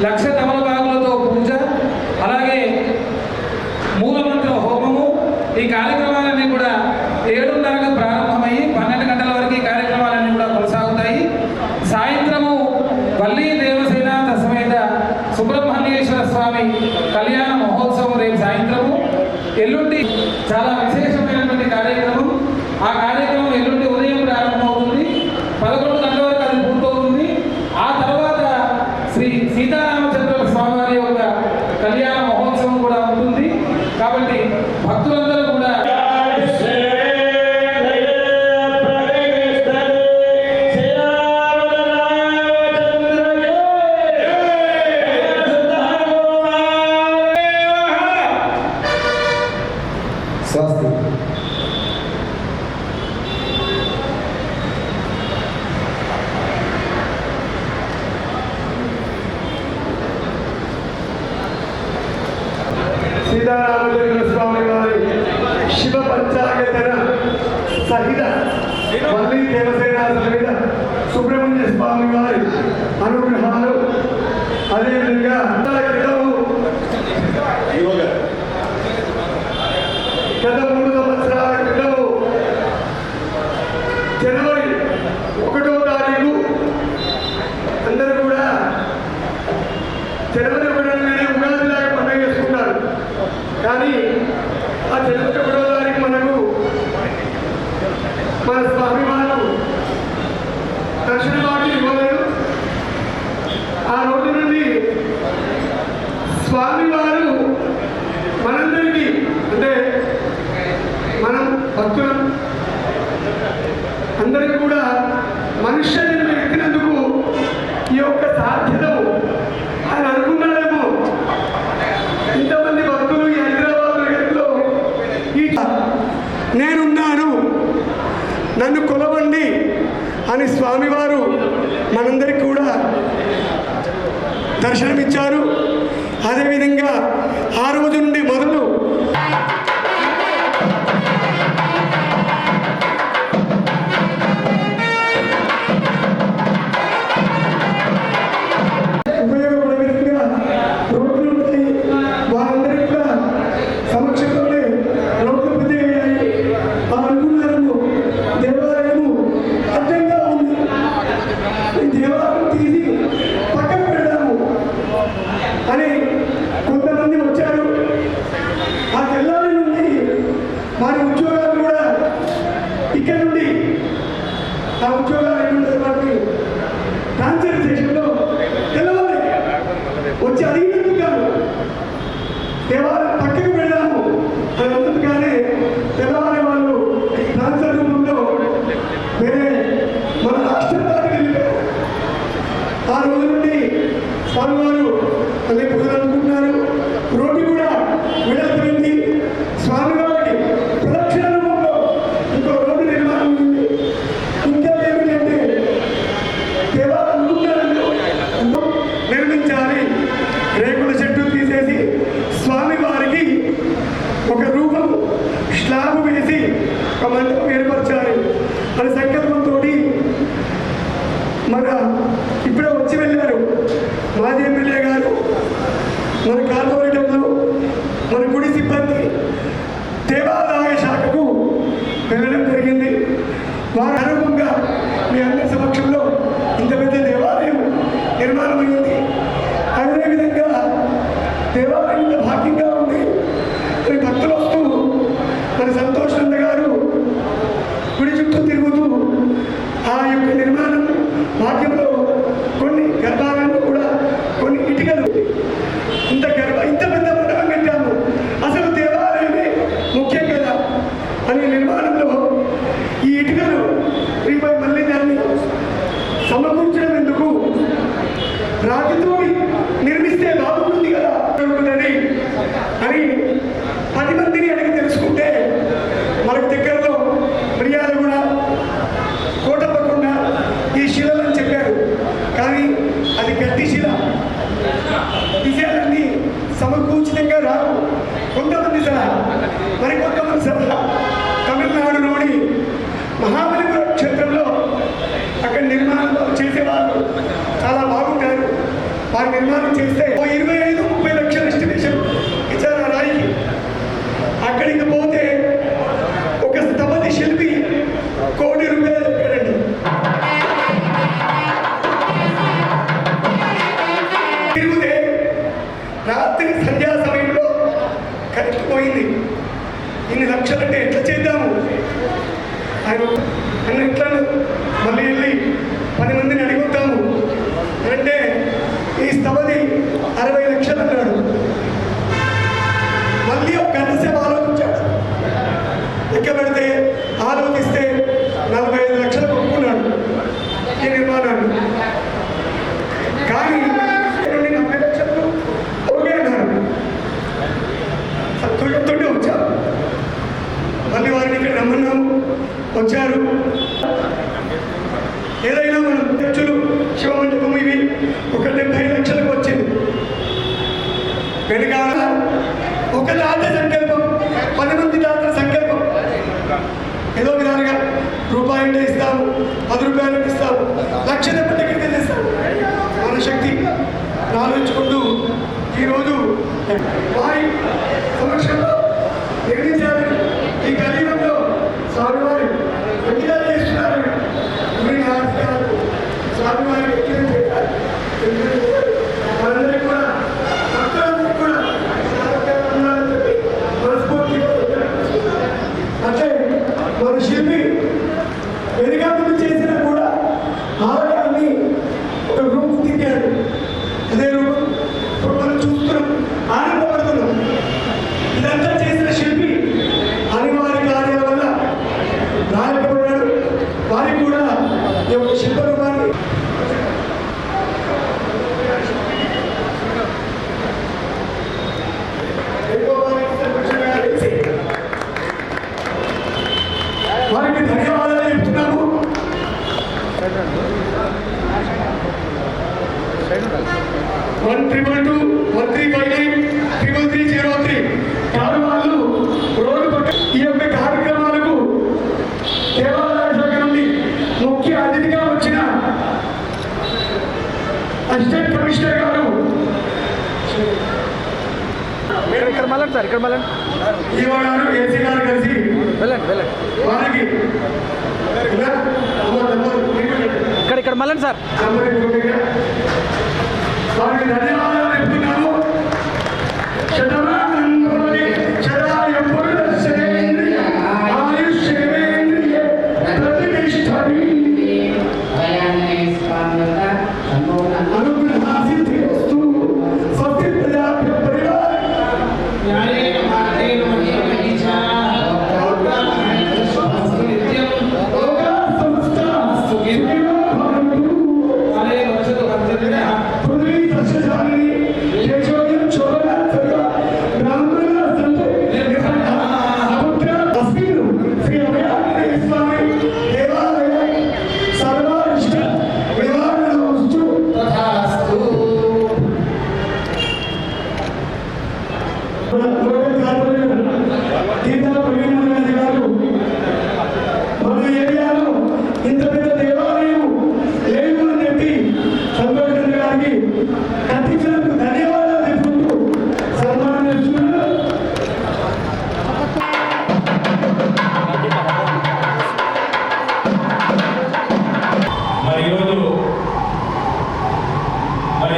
లక్ష తమలపాకులతో పూజ, అలాగే మూలమంత్ర హోమము. ఈ కార్యక్రమాలన్నీ కూడా 7:30కు ప్రారంభమయ్యి 12 గంటల వరకు ఈ కార్యక్రమాలన్నీ కూడా కొనసాగుతాయి. సాయంత్రము వల్లీ దేవసేన సమేత సుబ్రహ్మణ్యేశ్వర స్వామి కళ్యాణ మహోత్సవం రేపు సాయంత్రము. ఎల్లుండి చాలా విశేషమైనటువంటి కార్యక్రమం. ఆ కార్యక్రమం ఎల్లుండి ఉదయం ప్రారంభమవుతుంది, 11 గంటల వరకు అది పూర్తవుతుంది. ఆ తర్వాత శ్రీ సీతారామచంద్ర స్వామివారి యొక్క కళ్యాణ మహోత్సవం కూడా ఉంటుంది. కాబట్టి భక్తులందరూ కూడా స్వస్తి. సీతారామచంద్ర స్వామి వారి శివ పంచాయతన సహిత వల్లీ దేవసేన సమేత సుబ్రహ్మణ్య స్వామి వారి అనుగ్రహాలు, అదేవిధంగా గత 3 సంవత్సరాల క్రితం జనవరి 1వ తారీఖు అందరూ కూడా జనవరి 1 ఉగాదిలాగా పండుగ చేసుకుంటారు. కానీ ఆ జనవరి 1వ తారీఖు మనకు మన స్వామి వారు దర్శన వాటి ఇవ్వలేదు. ఆ రోజు నుండి స్వామి వారు మనందరికీ, అంటే మనం భక్తులం అందరికీ కూడా మనుష్య జన్మ ఎక్కినందుకు ఈ యొక్క సాధ్యతము ఆయన అనుకున్నాడేమో. ఇంతమంది భక్తులు ఈ హైదరాబాద్ నగరంలో నేనున్నాను, నన్ను కొలవండి అని స్వామివారు మనందరికీ కూడా దర్శనమిచ్చారు. అదేవిధంగా ఆ రోజు నుండి మొదలు వచ్చి అడిగినందుకు కాదు, దేవాలయం పక్కకు వెళ్ళాము అని అందుకుగానే తెల్లవారి వాళ్ళు ట్రాన్స్ఫర్ రూపంలో వేరే మన రాష్ట్రానికి వెళ్ళారు. ఆ రోజు నుండి స్వామివారు అదే పూజలు అనుకుంటున్నారు. రోడ్డు కూడా విడలిపోయింది. స్వామివారికి ప్రదక్షిణ రూపంలో ఇంకో రోడ్డు నిర్మాణం ఉంది. ఇంకా ఏమిటంటే దేవాలయం నిర్మించాలి, రేకుల చెట్టు తీసేసి స్వామివారికి ఒక రూపం స్లాబ్ వేసి ఒక మండపం ఏర్పరచాలి అని సంకల్పంతో మన ఇప్పుడే వచ్చి వెళ్ళారు మాజీ ఎమ్మెల్యే గారు, మన కార్పొరేటర్లు, మన గుడి సిబ్బంది దేవాదాయ శాఖకు వెళ్ళడం జరిగింది. వారి అనుభవంగా మీ అందరి సమక్షంలో ఇంత పెద్ద దేవాలయం నిర్మాణమైంది. అదేవిధంగా దేవాలయం భాగ్యంగా ఉంది. మరి భక్తులు వస్తూ మన సంతోషానంద గారు గుడి చుట్టూ తిరుగుతూ ఆ యొక్క నిర్మాణం భాగ్యంలో కొన్ని గర్భాలను కూడా కొన్ని ఇటుకలు ఇంత పెద్ద మండపం కట్టాము, అసలు దేవాలయమే ముఖ్యం కదా అనే నిర్మాణంలో ఈ ఇటుకలు మళ్ళీ దాన్ని సమకూర్చడం ఎందుకు, రాతితో నిర్మిస్తే బాగుంటుంది కదా అని 10 మందిని అడిగి తెలుసుకుంటే మనకు దగ్గరలో మిర్యాలు కూడా కోటప్పకుండా ఈ శిలలని చెప్పారు. కానీ అది గట్టి శిల, విజయాలన్నీ సమకూర్చితంగా రావు. కొంతమంది సలహా, మరికొంతమంది సలహా తమిళనాడులోని మహాబలిపురం క్షేత్రంలో అక్కడ నిర్మాణంలో చేసేవాళ్ళు చాలా బాగుంటారు. వారి నిర్మాణం చేస్తే 25-30 లక్షల ఎస్టిమేషన్ ఇచ్చారు ఆ రాయికి. అక్కడికి పోతే ఒక స్థపతి శిల్పి ₹1 కోటి చెప్పాడండి. తిరిగితే రాత్రి సంధ్యా సమయంలో కరెక్ట్పోయింది. ఇన్ని లక్షలంటే ఎట్లా చేద్దాము ఆయన ఎట్లా మళ్ళీ వెళ్ళి 10 మందిని అడుగుతాము అంటే ఈ స్థపతి 60 లక్షలు అన్నాడు. మళ్ళీ ఒక గంట సేపు ఆలోచించాడు. లెక్క పెడితే ఆలోచిస్తే 45 లక్షలు కొనుక్కున్నాడు ఈ నిర్మాణాన్ని. కానీ 40 లక్షలు ఓకే అన్నాడు. సంతోషంతో వచ్చారు. మళ్ళీ వారిని ఇక్కడ రమ్మన్నాము, వచ్చారు. ఏదైనా మనం చర్చలు శివమండపం ఇవి ఒక 70 లక్షలకు వచ్చింది. వెనకాల ఒక దాత సంకల్పం, 10 మంది దాతల సంకల్పం. ఏదో విధాలుగా రూపాయి ఇస్తాము, 10 రూపాయలు ఇస్తాము, లక్షల దగ్గరికి తెస్తాము. మన శక్తి ఆలోచించుకుంటూ ఈరోజు వారి సమక్షంలో నిర్మించాలి. ఈ కలియుగంలో స్వామివారి వ్యక్తిగా చేస్తున్నారు. స్వామివారి వ్యక్తిగా చేయాలి. మనందరికీ కూడా భక్తులందరికీ కూడా ఉండాలని చెప్పి మనస్ఫూర్తిగా అంటే మన శిల్పి వెనుకాల చేసినా కూడా ఆలయాన్ని ఒక రూపు తిప్పాడు. అదే రూపం ఇప్పుడు మనం చూస్తున్నాం, ఆనందపడుతున్నాం. ఇదంతా చేసిన శిల్పి అనివార్య కార్యాల వల్ల రాయకపోయాడు. వారికి కూడా ఈ యొక్క శిల్ప రూపాన్ని వారికి ధన్యవాదాలు చెప్తున్నాము. 122-1359-3303 వాళ్ళు రోడ్డు పక్క ఈ యొక్క కార్యక్రమాలకు దేవాలయ శాఖ నుండి ముఖ్య అతిథిగా వచ్చిన అసిస్టెంట్ కమిషనర్ గారు ఈవో గారు, ఏసీ గారు కలిసి వారికి ఇక్కడ మళ్ళీ సార్ వారికి ధన్యవాదాలు చెప్తున్నాము.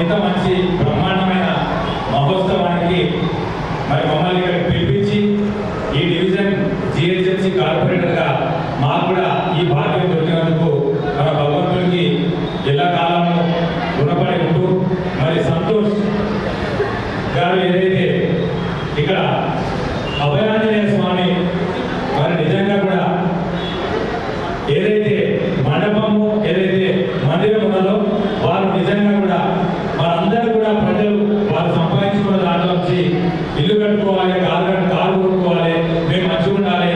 ఇంత మంచి బ్రహ్మాండమైన మహోత్సవానికి మరి మమ్మల్ని ఇక్కడ పిలిపించి ఈ డివిజన్ జిహెచ్ఎంసీ కార్పొరేటర్గా మాకు కూడా ఈ భాగ్యం దొరికినందుకు మన భగవంతుడికి ఎలా కాలంలో రుణపడి ఉంటూ మరి సంతోష్ గారు ఏదైతే ఇక్కడ అభయాంజనేయ స్వామి మరి నిజంగా కూడా ఏదైతే మండపము ఏదైతే మందిరం ఉన్నదో వారు నిజంగా కూడా వారందరూ కూడా ప్రజలు వారు సంపాదించుకున్న దాంట్లో వచ్చి ఇల్లు కట్టుకోవాలి, కారు కొనుక్కోవాలి, మేము మంచిగా ఉండాలి,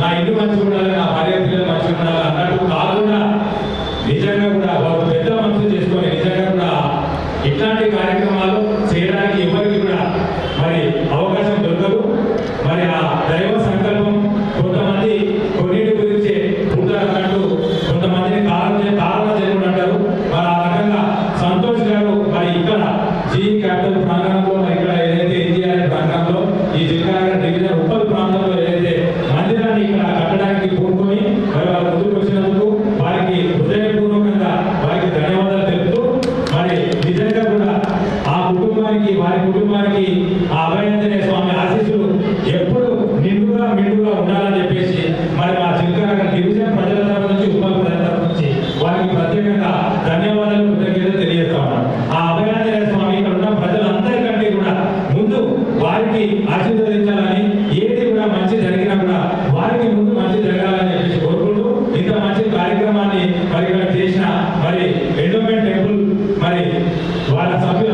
నా ఇల్లు మంచిగా ఉండాలి, నా భార్య పిల్లలు మంచిగా ఉండాలి అన్నట్టు కాకుండా నిజంగా కూడా వారు పెద్ద మనసు చేసుకొని నిజంగా కూడా ఇట్లాంటి కార్యక్రమాలు చేయడానికి ఎవరికి కూడా మరి అవకాశం దొరకదు. మరి ఆ దైవ సంకల్పం కొంతమంది కొన్నింటి గురించి పూర్తన్నట్టు కొంతమందిని కారణ జన్ముడు అంటారు. మరి ఆ రకంగా సంతోష్ గారు మరి ఇక్కడ కార్యక్రమాన్ని మరి ఇక్కడ చేసిన మరి ఎండోమెంట్ టెంపుల్ మరి వాళ్ళ సభ్యులు